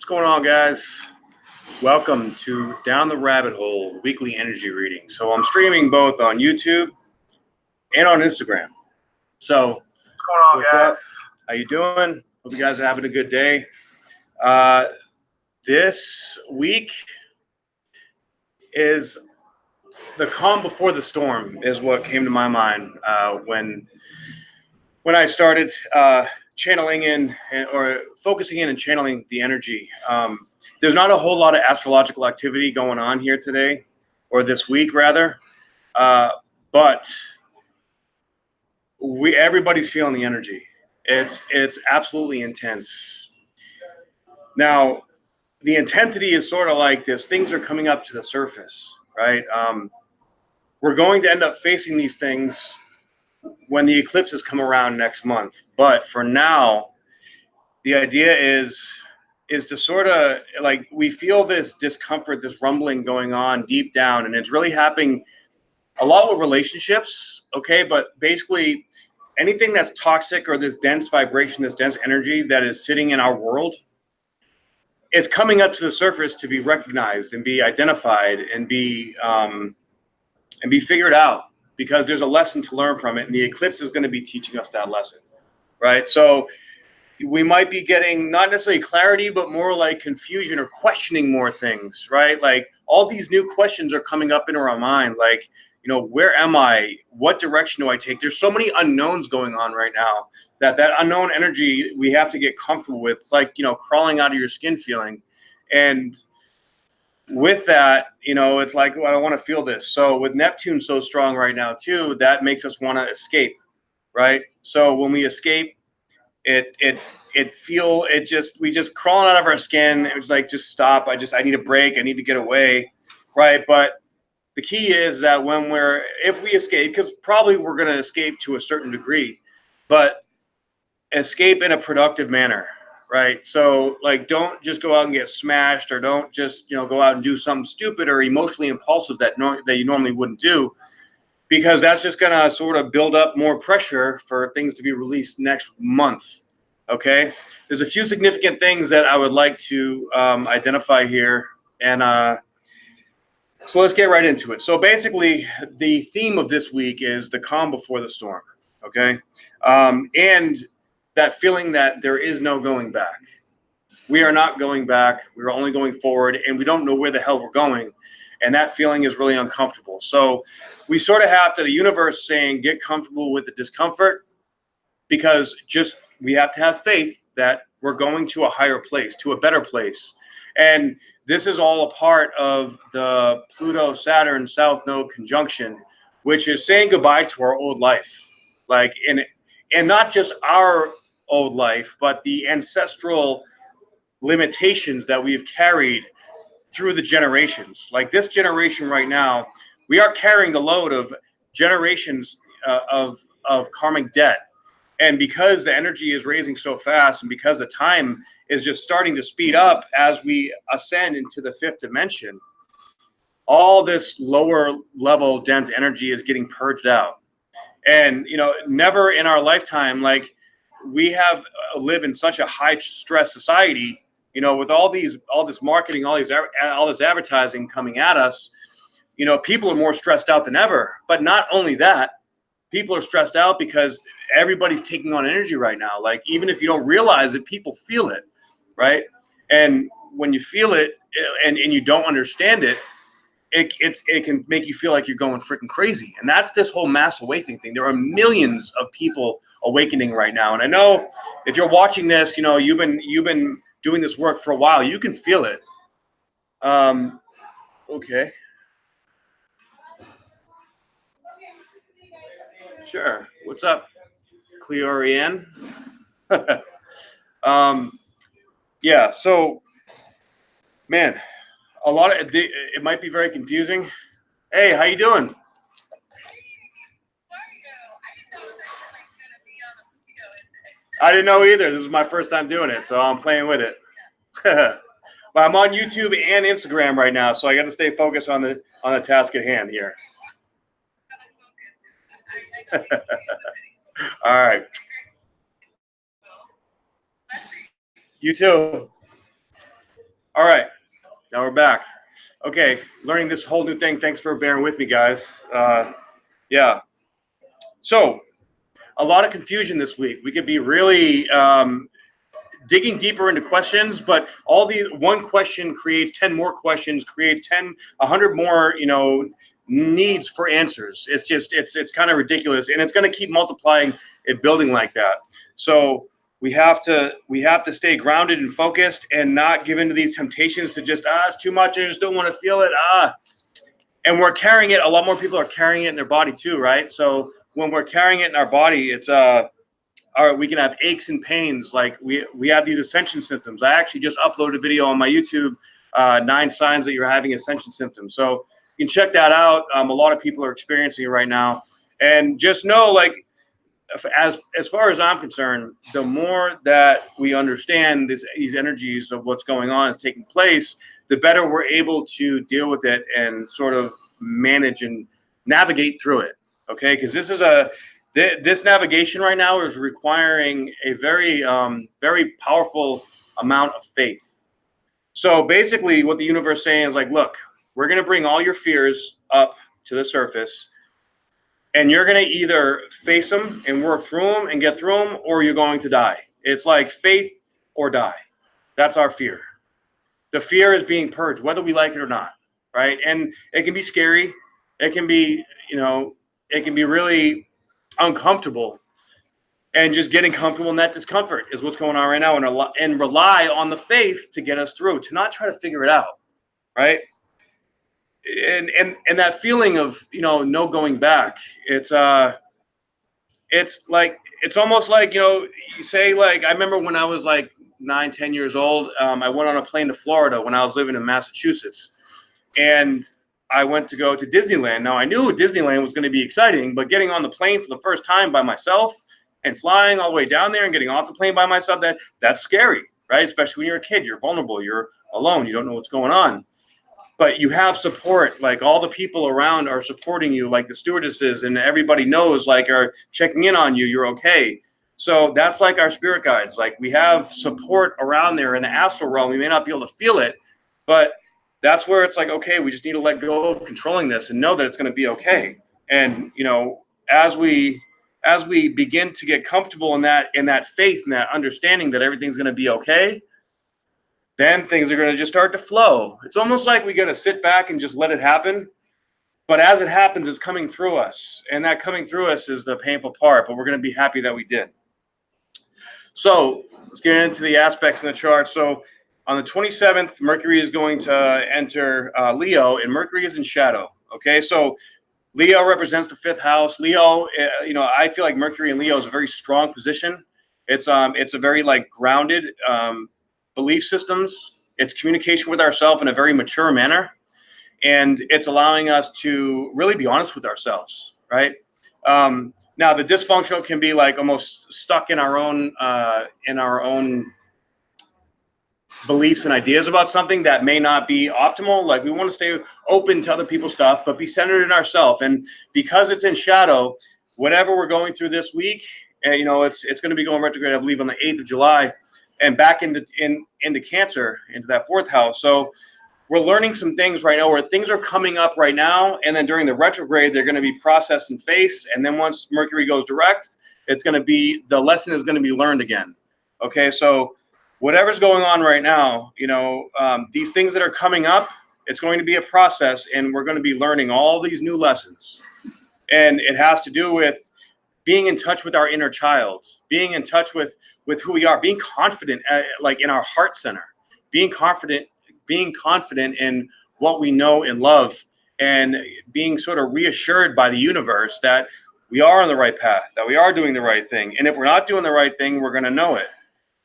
going on, guys? Welcome to Down the Rabbit Hole weekly energy reading. So I'm streaming both on YouTube and on Instagram. So what's going on, guys? Up? How you doing? Hope you guys are having a good day. This week is the calm before the storm is what came to my mind when I started channeling in or focusing in and channeling the energy. There's not a whole lot of astrological activity going on here today, or this week rather, but everybody's feeling the energy. It's absolutely intense. Now, the intensity is sort of like this: things are coming up to the surface, right? We're going to end up facing these things when the eclipses come around next month. But for now, the idea is to sort of like, we feel this discomfort, this rumbling going on deep down, and it's really happening a lot with relationships, okay? But basically anything that's toxic or this dense vibration, this dense energy that is sitting in our world, it's coming up to the surface to be recognized and be identified and be figured out, because there's a lesson to learn from it, and the eclipse is going to be teaching us that lesson, right? So we might be getting not necessarily clarity, but more like confusion or questioning more things, right? Like all these new questions are coming up into our mind, like, you know, where am I? What direction do I take? There's so many unknowns going on right now that unknown energy we have to get comfortable with. It's like, you know, crawling out of your skin feeling. And with that, you know, it's like, well, I want to feel this. So with Neptune so strong right now too, that makes us want to escape, right? So when we escape, we just crawling out of our skin. It was like, just stop. I need a break. I need to get away, right? But the key is that if we escape, because probably we're going to escape to a certain degree, but escape in a productive manner, right? So like, don't just go out and get smashed, or don't just, you know, go out and do something stupid or emotionally impulsive that you normally wouldn't do, because that's just going to sort of build up more pressure for things to be released next month. Okay, there's a few significant things that I would like to identify here, and so let's get right into it. So basically, the theme of this week is the calm before the storm. Okay, and that feeling that there is no going back. We are not going back. We're only going forward, and we don't know where the hell we're going. And that feeling is really uncomfortable. So we sort of have to, the universe saying, get comfortable with the discomfort, because we have to have faith that we're going to a higher place, to a better place. And this is all a part of the Pluto-Saturn South Node conjunction, which is saying goodbye to our old life. Like, and not just our old life, but the ancestral limitations that we've carried through the generations. Like this generation right now, we are carrying the load of generations of karmic debt. And because the energy is raising so fast, and because the time is just starting to speed up as we ascend into the fifth dimension, all this lower level dense energy is getting purged out. And, you know, never in our lifetime, like, we have live in such a high stress society, you know, with all this marketing, all this advertising coming at us. You know, people are more stressed out than ever. But not only that, people are stressed out because everybody's taking on energy right now. Like, even if you don't realize it, people feel it, right? And when you feel it and you don't understand it, it can make you feel like you're going freaking crazy. And that's this whole mass awakening thing. There are millions of people awakening right now. And I know if you're watching this, you know, you've been doing this work for a while. You can feel it. Okay. Sure. What's up, Cleorian? Yeah. So, man, it might be very confusing. Hey, how you doing? I didn't know either. This is my first time doing it, so I'm playing with it. But I'm on YouTube and Instagram right now, so I got to stay focused on the task at hand here. All right. You too. All right, now we're back. Okay, learning this whole new thing. Thanks for bearing with me, guys. Yeah. So, a lot of confusion this week. We could be really digging deeper into questions, but all these one question creates 10 more questions, creates 100 more, needs for answers. It's just, it's kind of ridiculous, and it's going to keep multiplying and building like that. So we have to stay grounded and focused and not give into these temptations to just, it's too much. I just don't want to feel it. And we're carrying it. A lot more people are carrying it in their body too, right? So when we're carrying it in our body, it's, we can have aches and pains. Like we have these ascension symptoms. I actually just uploaded a video on my YouTube, 9 signs that you're having ascension symptoms. So you can check that out. A lot of people are experiencing it right now. And just know, like, as far as I'm concerned, the more that we understand these energies of what's going on is taking place, the better we're able to deal with it and sort of manage and navigate through it. Okay, because this navigation right now is requiring a very, very powerful amount of faith. So basically what the universe is saying is like, look, we're going to bring all your fears up to the surface, and you're going to either face them and work through them and get through them, or you're going to die. It's like faith or die. That's our fear. The fear is being purged, whether we like it or not, right? And it can be scary. It can be, it can be really uncomfortable, and just getting comfortable in that discomfort is what's going on right now, and rely on the faith to get us through, to not try to figure it out, right? And that feeling of, no going back, it's almost like, you say, like, I remember when I was like 9-10 years old, I went on a plane to Florida when I was living in Massachusetts, and I went to go to Disneyland. Now, I knew Disneyland was going to be exciting, but getting on the plane for the first time by myself and flying all the way down there and getting off the plane by myself, that's scary, right? Especially when you're a kid, you're vulnerable, you're alone, you don't know what's going on. But you have support, like all the people around are supporting you, like the stewardesses, and everybody knows, like, are checking in on you, you're okay. So that's like our spirit guides. Like, we have support around there in the astral realm. We may not be able to feel it, but that's where it's like, okay, we just need to let go of controlling this and know that it's going to be okay. And, as we begin to get comfortable in that faith and that understanding that everything's going to be okay, then things are going to just start to flow. It's almost like we got to sit back and just let it happen. But as it happens, it's coming through us. And that coming through us is the painful part, but we're going to be happy that we did. So let's get into the aspects in the chart. So on the 27th, Mercury is going to enter Leo, and Mercury is in shadow. Okay, so Leo represents the 5th house. Leo, I feel like Mercury in Leo is a very strong position. It's a very, like, grounded belief systems. It's communication with ourselves in a very mature manner, and it's allowing us to really be honest with ourselves, right? Now, the dysfunctional can be like almost stuck in our own beliefs and ideas about something that may not be optimal. Like, we want to stay open to other people's stuff, but be centered in ourselves. And because it's in shadow, whatever we're going through this week, it's going to be going retrograde, I believe, on the 8th of July, and back into Cancer, into that 4th house. So we're learning some things right now where things are coming up right now, and then during the retrograde, they're going to be processed and faced. And then once Mercury goes direct, the lesson is going to be learned again. Okay, so whatever's going on right now, these things that are coming up, it's going to be a process, and we're going to be learning all these new lessons. And it has to do with being in touch with our inner child, being in touch with who we are, being confident, like in our heart center, being confident in what we know and love, and being sort of reassured by the universe that we are on the right path, that we are doing the right thing. And if we're not doing the right thing, we're going to know it.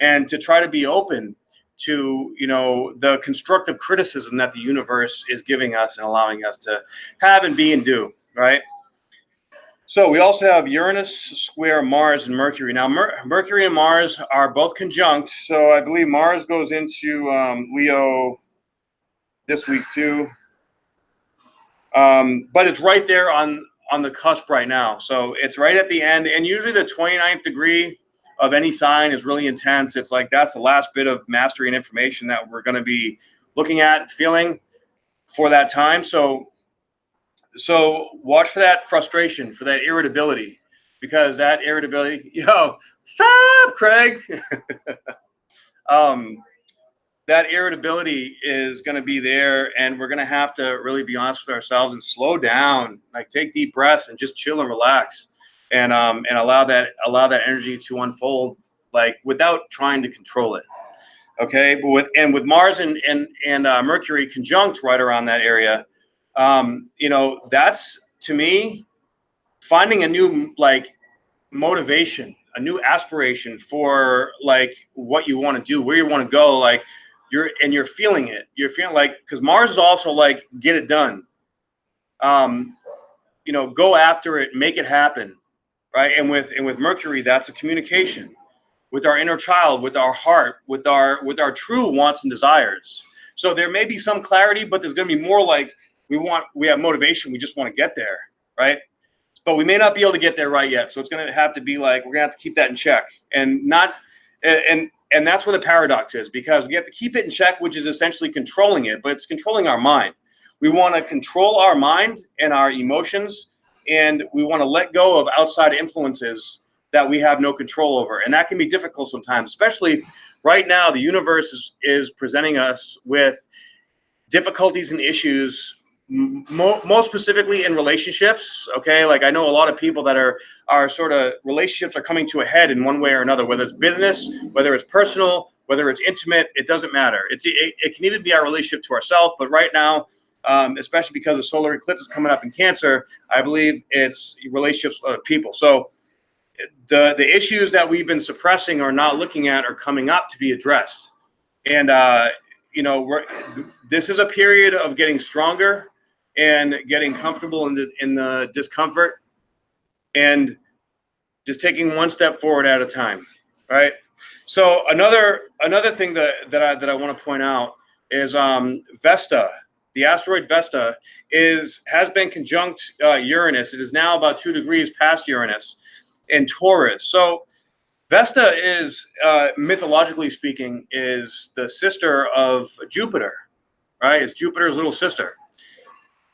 And to try to be open to, the constructive criticism that the universe is giving us and allowing us to have and be and do, right? So we also have Uranus square Mars and Mercury. Now, Mercury and Mars are both conjunct. So I believe Mars goes into Leo this week too. But it's right there on the cusp right now. So it's right at the end. And usually the 29th degree of any sign is really intense. It's like that's the last bit of mastery and information that we're going to be looking at, feeling for that time. So watch for that frustration, for that irritability, because that irritability, yo, stop, Craig. That irritability is going to be there, and we're going to have to really be honest with ourselves and slow down, like take deep breaths and just chill and relax, and allow that energy to unfold, like without trying to control it. Okay, but with Mars and Mercury conjunct right around that area, that's, to me, finding a new motivation, a new aspiration for like what you want to do, where you want to go, like you're feeling it. You're feeling like, because Mars is also like, get it done. Go after it, make it happen, right? And with Mercury, that's a communication with our inner child, with our heart, with our true wants and desires. So there may be some clarity, but there's going to be more like we have motivation. We just want to get there, right? But we may not be able to get there right yet. So it's going to have to be like, we're going to have to keep that in check, and not, and that's where the paradox is, because we have to keep it in check, which is essentially controlling it, but it's controlling our mind. We want to control our mind and our emotions, and we want to let go of outside influences that we have no control over. And that can be difficult sometimes, especially right now. The universe is presenting us with difficulties and issues, most specifically in relationships. Okay, like I know a lot of people that are sort of, relationships are coming to a head in one way or another, whether it's business, whether it's personal, whether it's intimate, it doesn't matter. It can even be our relationship to ourselves, but right now, especially because the solar eclipse is coming up in Cancer, I believe it's relationships with other people. So the issues that we've been suppressing or not looking at are coming up to be addressed. And this is a period of getting stronger and getting comfortable in the discomfort, and just taking one step forward at a time, right? So another thing that I want to point out is Vesta. The asteroid Vesta has been conjunct Uranus. It is now about 2 degrees past Uranus in Taurus. So Vesta is, mythologically speaking, is the sister of Jupiter, right? It's Jupiter's little sister.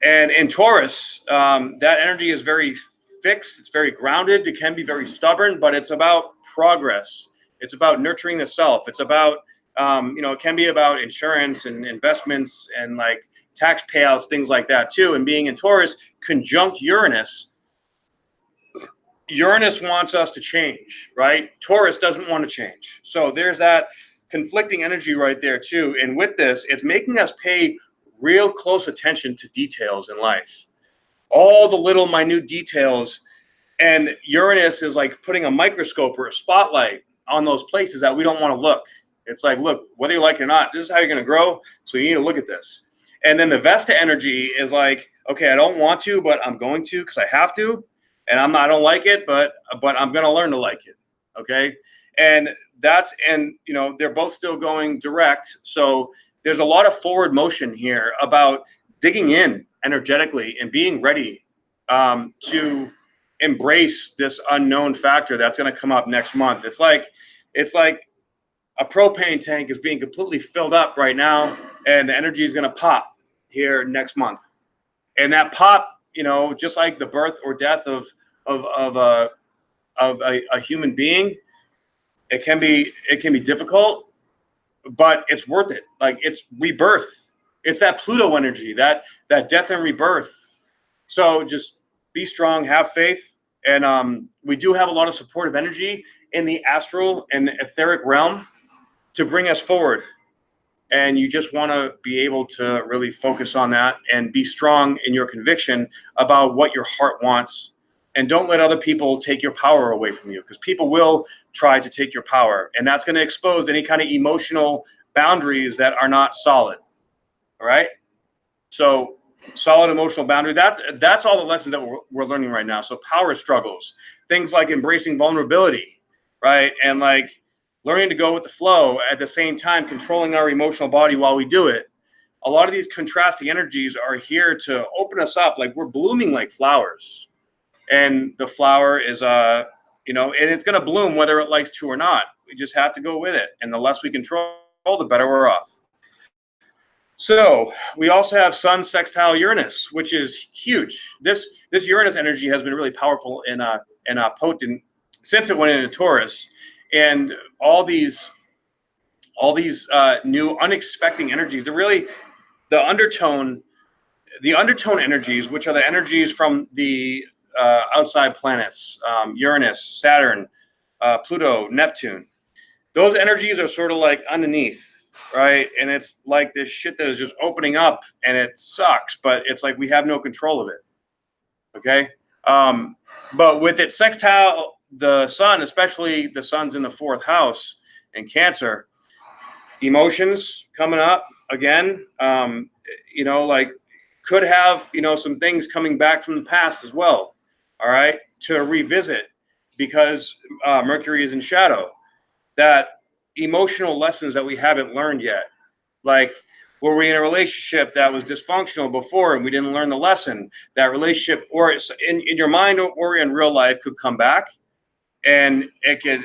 And in Taurus, that energy is very fixed. It's very grounded. It can be very stubborn, but it's about progress. It's about nurturing the self. It's about, it can be about insurance and investments and like tax payouts, things like that too. And being in Taurus, conjunct Uranus, Uranus wants us to change, right? Taurus doesn't want to change. So there's that conflicting energy right there too. And with this, it's making us pay real close attention to details in life, all the little minute details. And Uranus is like putting a microscope or a spotlight on those places that we don't want to look. It's like, look, whether you like it or not, this is how you're going to grow. So you need to look at this. And then the Vesta energy is like, okay, I don't want to, but I'm going to because I have to. And I don't like it, but I'm going to learn to like it. Okay. And they're both still going direct. So there's a lot of forward motion here about digging in energetically and being ready to embrace this unknown factor that's going to come up next month. It's like a propane tank is being completely filled up right now, and the energy is going to pop here next month. And that pop, just like the birth or death of a human being, it can be difficult, but it's worth it. Like, it's rebirth. It's that Pluto energy, that death and rebirth. So just be strong, have faith. And we do have a lot of supportive energy in the astral and etheric realm to bring us forward. And you just want to be able to really focus on that and be strong in your conviction about what your heart wants. And don't let other people take your power away from you, because people will try to take your power. And that's going to expose any kind of emotional boundaries that are not solid. All right? So solid emotional boundary, that's all the lessons that we're learning right now. So power struggles, things like embracing vulnerability, right? And like learning to go with the flow, at the same time controlling our emotional body while we do it. A lot of these contrasting energies are here to open us up. Like, we're blooming like flowers, and the flower is and it's going to bloom whether it likes to or not. We just have to go with it, and the less we control, the better we're off. So we also have Sun sextile Uranus, which is huge. This Uranus energy has been really powerful and potent since it went into Taurus, and all these new unexpected energies. They're really the undertone energies, which are the energies from the outside planets, Uranus, Saturn, Pluto, Neptune. Those energies are sort of like underneath, right? And it's like this shit that is just opening up, and it sucks, but it's like we have no control of it. Okay. But with it sextile the sun, especially the sun's in the 4th house in Cancer, emotions coming up again, like could have, some things coming back from the past as well. All right. To revisit, because Mercury is in shadow, that emotional lessons that we haven't learned yet. Like, were we in a relationship that was dysfunctional before and we didn't learn the lesson? That relationship, or in your mind or in real life, could come back, and it could,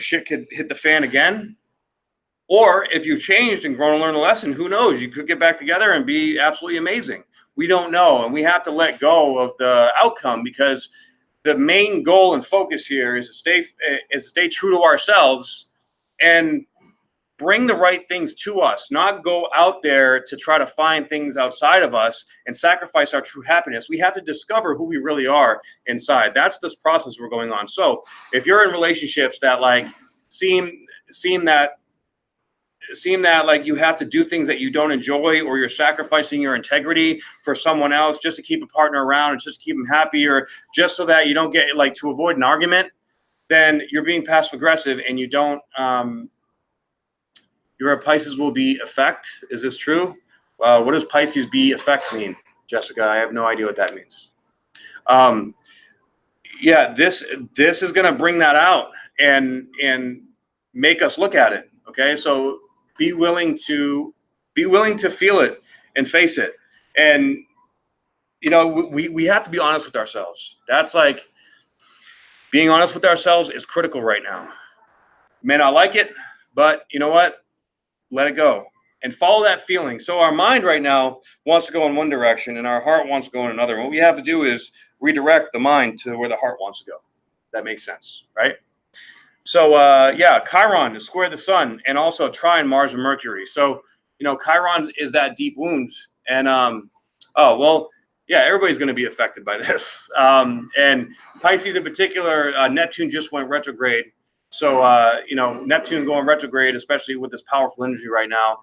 shit could hit the fan again. Or if you've changed and grown and learned a lesson, who knows? You could get back together and be absolutely amazing. We don't know, and we have to let go of the outcome, because the main goal and focus here is to stay true to ourselves and bring the right things to us, not go out there to try to find things outside of us and sacrifice our true happiness. We have to discover who we really are inside. That's this process we're going on. So if you're in relationships that like seem that like you have to do things that you don't enjoy, or you're sacrificing your integrity for someone else just to keep a partner around and just to keep them happy, or just so that you don't get, like, to avoid an argument, then you're being passive aggressive, and you don't your Pisces will be effect. Is this true? What does Pisces be effect mean, Jessica? I have no idea what that means. Yeah, this is going to bring that out and make us look at it. Okay, so be willing to feel it and face it. And we have to be honest with ourselves. That's like, being honest with ourselves is critical right now. May not like it, but you know what? Let it go and follow that feeling. So our mind right now wants to go in one direction and our heart wants to go in another. What we have to do is redirect the mind to where the heart wants to go. That makes sense, right? So Chiron is square the sun, and also trine Mars and Mercury. So Chiron is that deep wound, and everybody's going to be affected by this. And Pisces in particular, Neptune just went retrograde. So, Neptune going retrograde, especially with this powerful energy right now,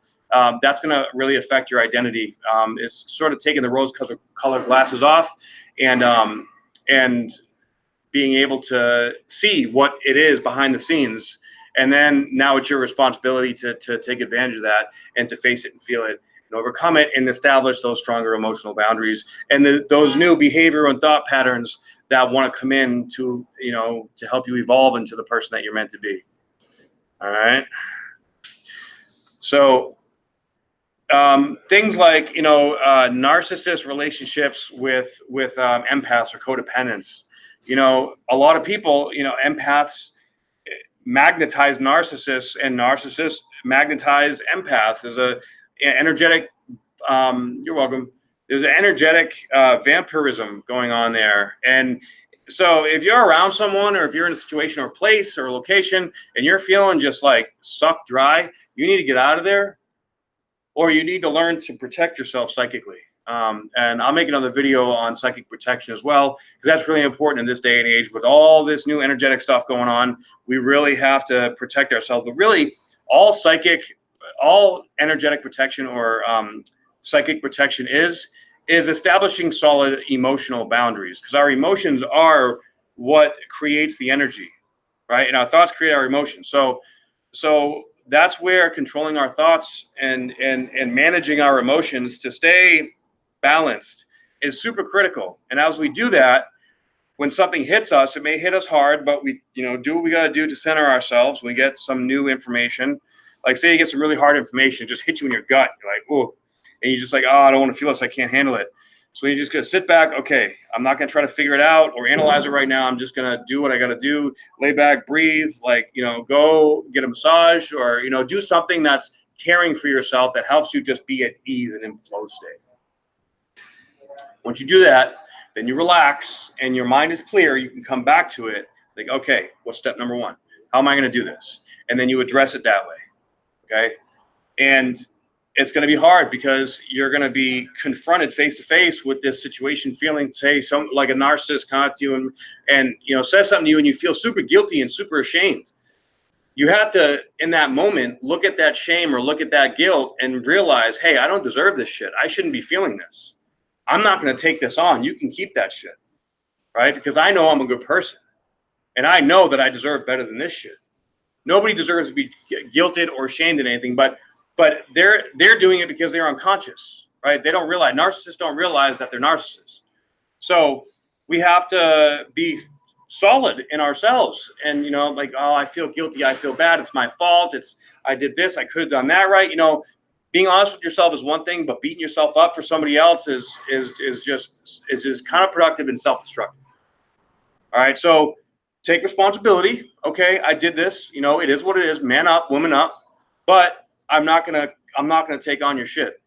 that's going to really affect your identity. It's sort of taking the rose-colored glasses off and being able to see what it is behind the scenes. And then now it's your responsibility to take advantage of that and to face it and feel it and overcome it and establish those stronger emotional boundaries and those new behavioral and thought patterns that want to come in to help you evolve into the person that you're meant to be. All right. So things like narcissist relationships with empaths or codependents. A lot of people, empaths magnetize narcissists, and narcissists magnetize empaths. There's an energetic. You're welcome. There's an energetic vampirism going on there. And so if you're around someone, or if you're in a situation or place or a location and you're feeling just like sucked dry, you need to get out of there, or you need to learn to protect yourself psychically. And I'll make another video on psychic protection as well, because that's really important in this day and age with all this new energetic stuff going on. We really have to protect ourselves. But really, all energetic protection or psychic protection is establishing solid emotional boundaries, because our emotions are what creates the energy, right? And our thoughts create our emotions. So that's where controlling our thoughts and managing our emotions to stay balanced is super critical. And as we do that, when something hits us, it may hit us hard, but we do what we got to do to center ourselves. We get some new information, like say you get some really hard information, it just hits you in your gut. You're like, oh, and you're just like, oh, I don't want to feel this. I can't handle it. So you just got to sit back. Okay, I'm not going to try to figure it out or analyze it right now. I'm just going to do what I got to do. Lay back, breathe, go get a massage, or, do something that's caring for yourself that helps you just be at ease and in flow state. Once you do that, then you relax and your mind is clear. You can come back to it like, okay, what's step number one? How am I going to do this? And then you address it that way. Okay. And it's going to be hard because you're going to be confronted face to face with this situation, feeling, say, some like a narcissist comes to you and says something to you and you feel super guilty and super ashamed. You have to, in that moment, look at that shame or look at that guilt and realize, hey, I don't deserve this shit. I shouldn't be feeling this. I'm not going to take this on. You can keep that shit, right? Because I know I'm a good person and I know that I deserve better than this shit. Nobody deserves to be guilted or shamed in anything, but they're doing it because they're unconscious, right? They don't realize, narcissists don't realize that they're narcissists. So we have to be solid in ourselves and, like, oh, I feel guilty. I feel bad. It's my fault. I did this. I could have done that, right? Being honest with yourself is one thing, but beating yourself up for somebody else is just counterproductive and self-destructive. All right. So take responsibility. Okay. I did this, it is what it is. Man up, woman up, but I'm not going to take on your shit.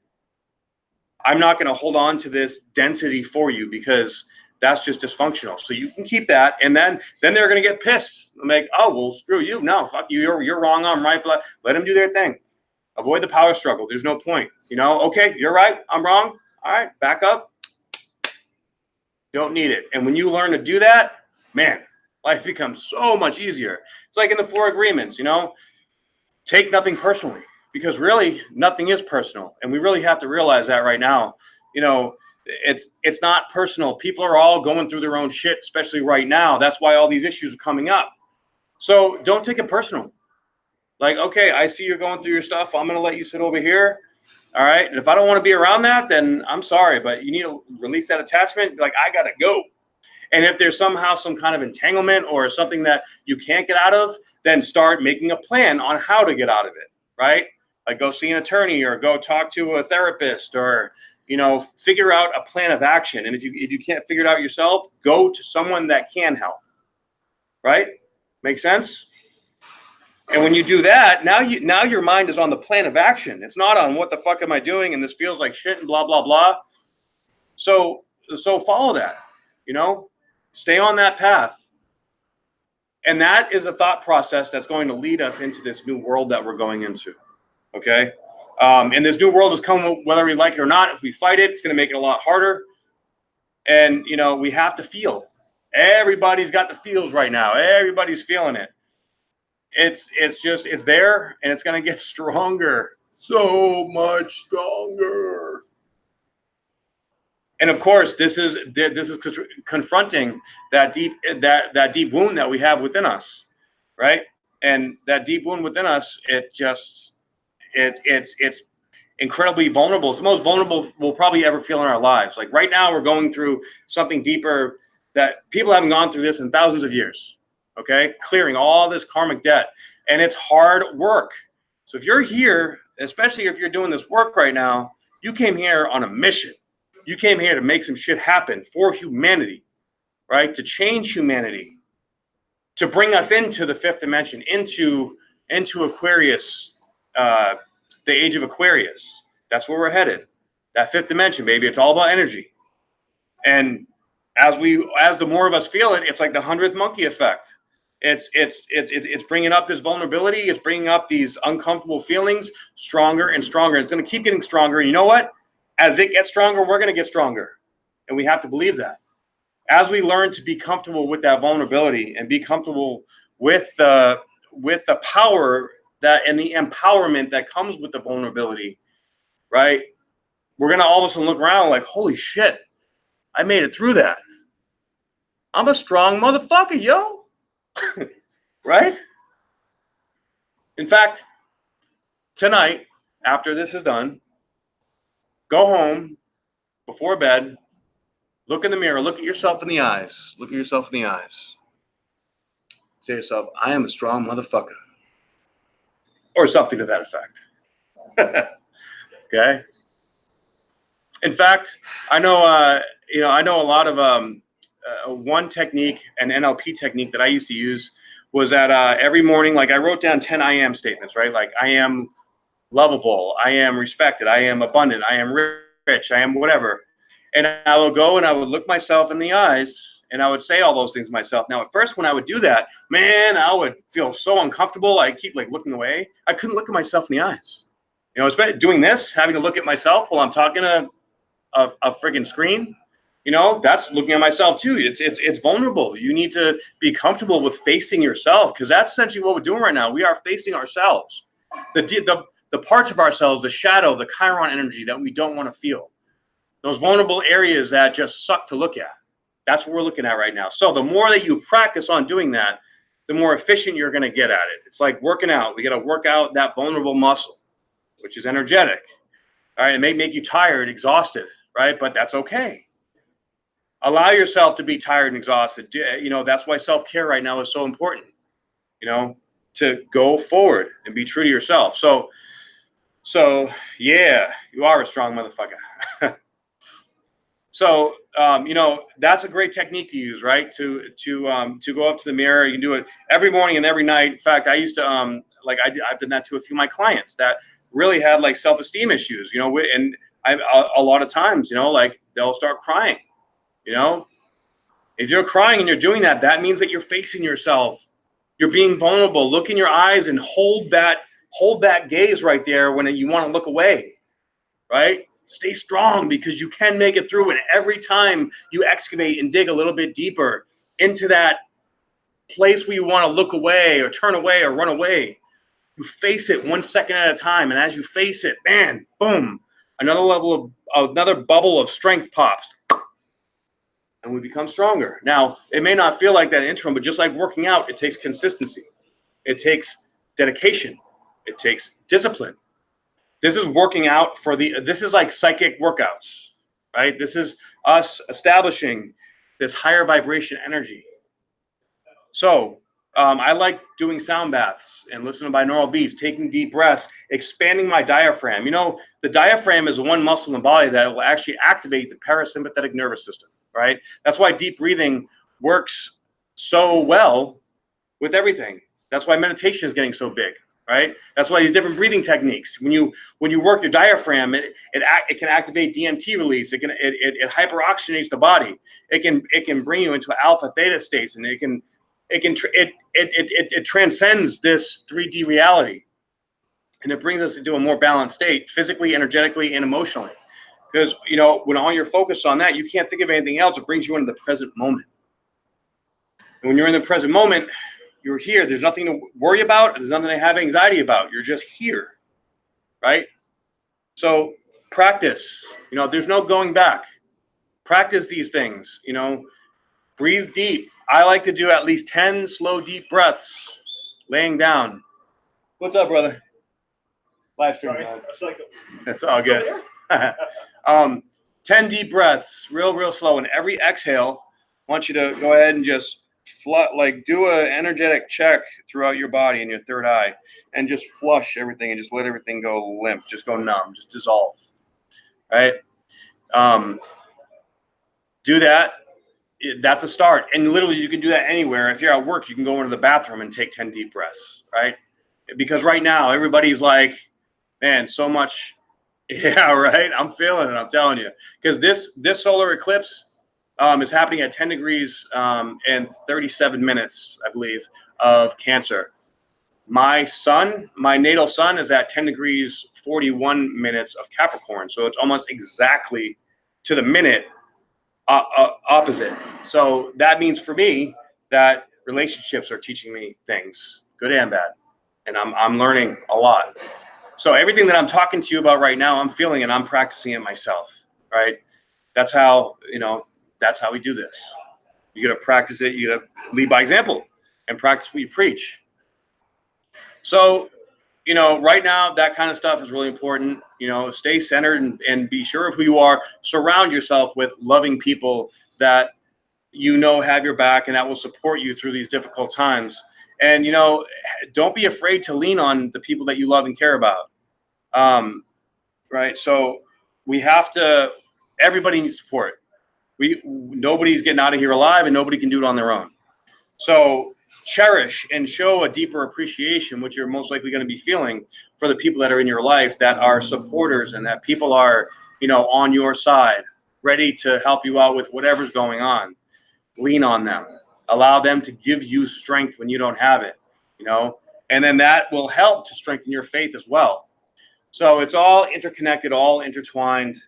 I'm not going to hold on to this density for you because that's just dysfunctional. So you can keep that. And then they're going to get pissed. They'll make, oh, well, screw you. No, fuck you. You're wrong. I'm right. But let them do their thing. Avoid the power struggle. There's no point. Okay, you're right. I'm wrong. All right, back up. Don't need it. And when you learn to do that, man, life becomes so much easier. It's like in the 4 agreements, take nothing personally because really nothing is personal. And we really have to realize that right now. It's not personal. People are all going through their own shit, especially right now. That's why all these issues are coming up. So don't take it personal. Like, okay, I see you're going through your stuff. I'm going to let you sit over here. All right. And if I don't want to be around that, then I'm sorry, but you need to release that attachment. Like, I got to go. And if there's somehow some kind of entanglement or something that you can't get out of, then start making a plan on how to get out of it. Right. Like go see an attorney or go talk to a therapist or, figure out a plan of action. And if you can't figure it out yourself, go to someone that can help. Right. Make sense? And when you do that, now your mind is on the plan of action. It's not on what the fuck am I doing and this feels like shit and blah, blah, blah. So follow that, stay on that path. And that is a thought process that's going to lead us into this new world that we're going into. Okay. And this new world is coming whether we like it or not. If we fight it, it's going to make it a lot harder. And, we have to feel. Everybody's got the feels right now. Everybody's feeling it. It's there and it's going to get stronger, so much stronger. And of course, this is confronting that deep wound that we have within us, right? And that deep wound within us, it's incredibly vulnerable. It's the most vulnerable we'll probably ever feel in our lives. Like right now, we're going through something deeper that people haven't gone through this in thousands of years. Okay, clearing all this karmic debt. And it's hard work. So if you're here, especially if you're doing this work right now, you came here on a mission. You came here to make some shit happen for humanity, right? To change humanity, to bring us into the 5th dimension, into Aquarius, the age of Aquarius. That's where we're headed. That 5th dimension, baby. It's all about energy. And as the more of us feel it, it's like the 100th monkey effect. It's bringing up this vulnerability. It's bringing up these uncomfortable feelings stronger and stronger. It's going to keep getting stronger. And you know what? As it gets stronger, we're going to get stronger. And we have to believe that. As we learn to be comfortable with that vulnerability and be comfortable with the power that and the empowerment that comes with the vulnerability, right? We're going to all of a sudden look around like, holy shit, I made it through that. I'm a strong motherfucker, yo. Right? In fact, tonight, after this is done, go home before bed, look in the mirror, look at yourself in the eyes. Look at yourself in the eyes. Say to yourself, I am a strong motherfucker. Or something to that effect. Okay? In fact, I know a lot of one technique, an NLP technique that I used to use was that every morning, like I wrote down 10 I am statements, right? Like I am lovable, I am respected, I am abundant, I am rich, I am whatever. And I will go and I would look myself in the eyes and I would say all those things to myself. Now, at first, when I would do that, man, I would feel so uncomfortable. I keep like looking away. I couldn't look at myself in the eyes. You know, it's doing this, having to look at myself while I'm talking to a friggin' screen. You know, that's looking at myself too. It's vulnerable. You need to be comfortable with facing yourself, because that's essentially what we're doing right now. We are facing ourselves, the parts of ourselves, the shadow, the Chiron energy that we don't want to feel, those vulnerable areas that just suck to look at. That's what we're looking at right now. So the more that you practice on doing that, the more efficient you're going to get at it. It's like working out. We got to work out that vulnerable muscle, which is energetic. All right, it may make you tired, exhausted, right? But that's okay. Allow yourself to be tired and exhausted. You know, that's why self-care right now is so important, you know, to go forward and be true to yourself. So yeah, you are a strong motherfucker. So, you know, that's a great technique to use, right? To go up to the mirror. You can do it every morning and every night. In fact, I used to, I've done that to a few of my clients that really had like self-esteem issues, you know, and a lot of times, you know, like they'll start crying, you know. If you're crying and you're doing that, that means that you're facing yourself. You're being vulnerable. Look in your eyes and hold that gaze right there when you want to look away, right? Stay strong, because you can make it through. And every time you excavate and dig a little bit deeper into that place where you want to look away or turn away or run away, you face it 1 second at a time. And as you face it, man, boom, another bubble of strength pops. And we become stronger. Now, it may not feel like that interim, but just like working out, it takes consistency. It takes dedication. It takes discipline. This is working out this is like psychic workouts, right? This is us establishing this higher vibration energy. So I like doing sound baths and listening to binaural beats, taking deep breaths, expanding my diaphragm. You know, the diaphragm is one muscle in the body that will actually activate the parasympathetic nervous system, right? That's why deep breathing works so well with everything. That's why meditation is getting so big, right? That's why these different breathing techniques. When you work your diaphragm, it can activate DMT release. It hyperoxygenates the body. It can bring you into alpha theta states, and it transcends this 3D reality, and it brings us into a more balanced state, physically, energetically, and emotionally. Because, you know, when all you're focused on that, you can't think of anything else. It brings you into the present moment. And when you're in the present moment, you're here. There's nothing to worry about. There's nothing to have anxiety about. You're just here, right? So practice. You know, there's no going back. Practice these things. You know, breathe deep. I like to do at least 10 slow, deep breaths laying down. What's up, brother? Live stream. That's all good. 10 deep breaths, real slow. And every exhale, I want you to go ahead and just do an energetic check throughout your body and your third eye, and just flush everything and just let everything go limp, just go numb, just dissolve. Right? Do that. That's a start. And literally you can do that anywhere. If you're at work, you can go into the bathroom and take 10 deep breaths, right? Because right now everybody's like, man, so much. Yeah, right. I'm feeling it. I'm telling you, because this solar eclipse is happening at 10 degrees and 37 minutes, I believe, of Cancer. My natal sun is at 10 degrees, 41 minutes of Capricorn. So it's almost exactly to the minute opposite. So that means for me that relationships are teaching me things, good and bad. And I'm learning a lot. So everything that I'm talking to you about right now, I'm feeling and I'm practicing it myself, right? That's how we do this. You got to practice it. You got to lead by example and practice what you preach. So, you know, right now, that kind of stuff is really important. You know, stay centered and be sure of who you are. Surround yourself with loving people that you know have your back and that will support you through these difficult times. And, you know, don't be afraid to lean on the people that you love and care about. Right. So everybody needs support. Nobody's getting out of here alive, and nobody can do it on their own. So cherish and show a deeper appreciation, which you're most likely going to be feeling for the people that are in your life that are supporters and that people are, on your side, ready to help you out with whatever's going on. Lean on them. Allow them to give you strength when you don't have it, and then that will help to strengthen your faith as well. So it's all interconnected, all intertwined,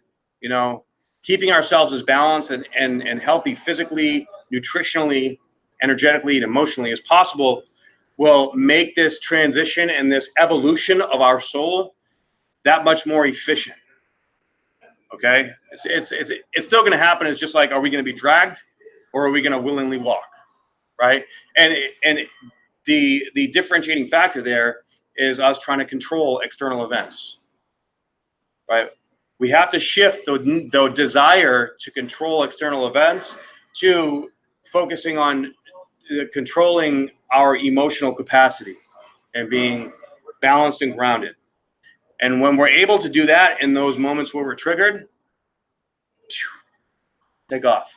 keeping ourselves as balanced and healthy physically, nutritionally, energetically, and emotionally as possible will make this transition and this evolution of our soul that much more efficient. Okay, it's still going to happen. It's just like, are we going to be dragged, or are we going to willingly walk, right? And the differentiating factor there is us trying to control external events, right? We have to shift the desire to control external events to focusing on controlling our emotional capacity and being balanced and grounded. And when we're able to do that in those moments where we're triggered, take off.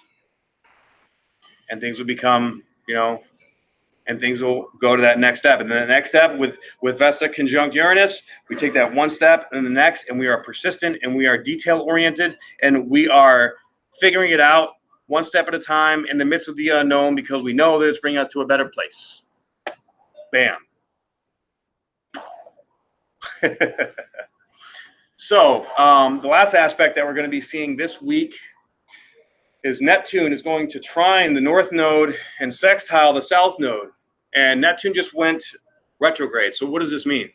And things will become, and things will go to that next step. And then the next step with Vesta conjunct Uranus, we take that one step and the next, and we are persistent and we are detail oriented and we are figuring it out one step at a time in the midst of the unknown, because we know that it's bringing us to a better place. Bam. So the last aspect that we're going to be seeing this week is Neptune is going to trine the North Node and sextile the South Node. And Neptune just went retrograde. So what does this mean?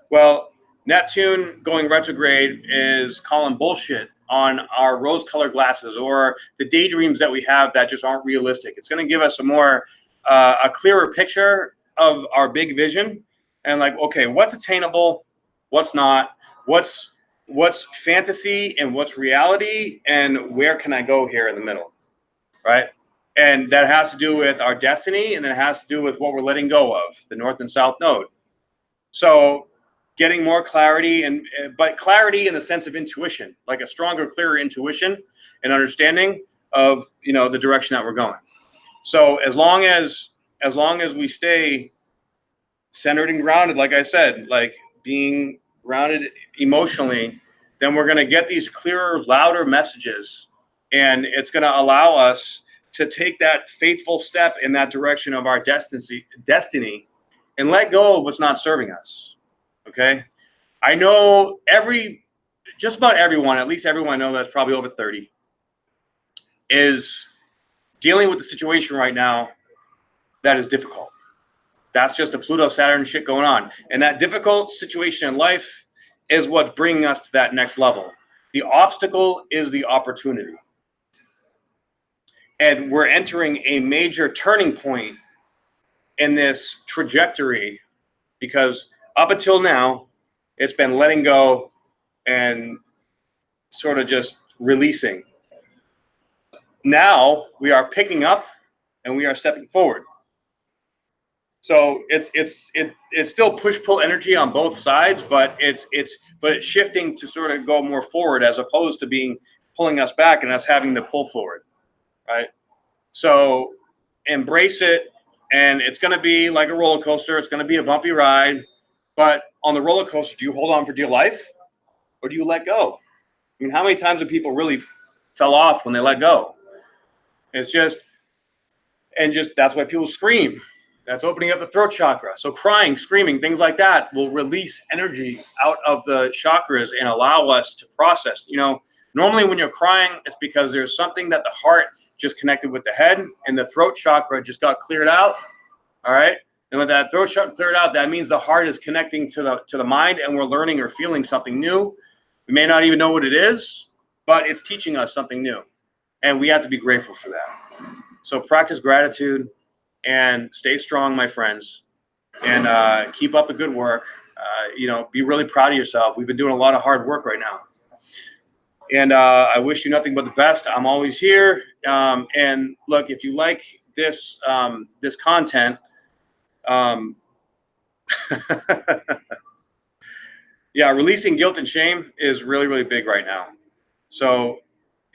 Well, Neptune going retrograde is calling bullshit on our rose-colored glasses or the daydreams that we have that just aren't realistic. It's going to give us a clearer picture of our big vision and like, okay, what's attainable, what's not, what's fantasy and what's reality, and where can I go here in the middle, right? And that has to do with our destiny, and then it has to do with what we're letting go of, the North and South Node. So getting more clarity, but clarity in the sense of intuition, like a stronger, clearer intuition and understanding of, the direction that we're going. So as long as we stay centered and grounded, like I said, like being grounded emotionally, then we're going to get these clearer, louder messages, and it's going to allow us to take that faithful step in that direction of our destiny and let go of what's not serving us. Okay. I know just about everyone, at least everyone I know that's probably over 30, is dealing with the situation right now that is difficult. That's just the Pluto-Saturn shit going on. And that difficult situation in life is what's bringing us to that next level. The obstacle is the opportunity. And we're entering a major turning point in this trajectory, because up until now, it's been letting go and sort of just releasing. Now we are picking up and we are stepping forward. So it's still push-pull energy on both sides, but it's shifting to sort of go more forward as opposed to being pulling us back and us having to pull forward, right? So embrace it, and it's going to be like a roller coaster. It's going to be a bumpy ride, but on the roller coaster, do you hold on for dear life, or do you let go? I mean, how many times have people really fell off when they let go? It's just that's why people scream. That's opening up the throat chakra. So crying, screaming, things like that will release energy out of the chakras and allow us to process. Normally when you're crying, it's because there's something that the heart just connected with the head, and the throat chakra just got cleared out. All right. And when that throat chakra cleared out, that means the heart is connecting to the mind, and we're learning or feeling something new. We may not even know what it is, but it's teaching us something new. And we have to be grateful for that. So practice gratitude and stay strong, my friends, and keep up the good work. Be really proud of yourself. We've been doing a lot of hard work right now. And I wish you nothing but the best. I'm always here. And look, if you like this content, releasing guilt and shame is really, really big right now. So,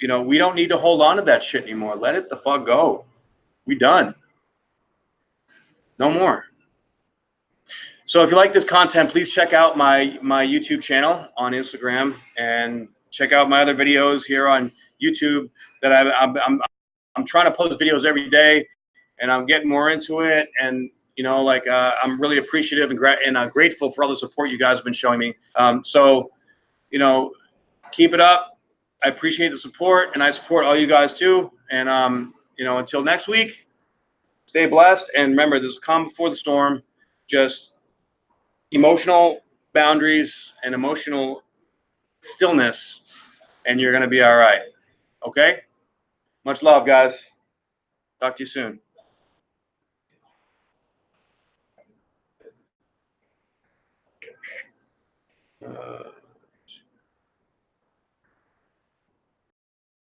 we don't need to hold on to that shit anymore. Let it the fuck go. We done. No more. So if you like this content, please check out my YouTube channel on Instagram and check out my other videos here on YouTube that I'm trying to post videos every day, and I'm getting more into it. And I'm really appreciative and grateful for all the support you guys have been showing me. So keep it up. I appreciate the support, and I support all you guys too. And until next week, stay blessed. And remember, this is calm before the storm. Just emotional boundaries and emotional stillness, and you're going to be all right. Okay? Much love, guys. Talk to you soon.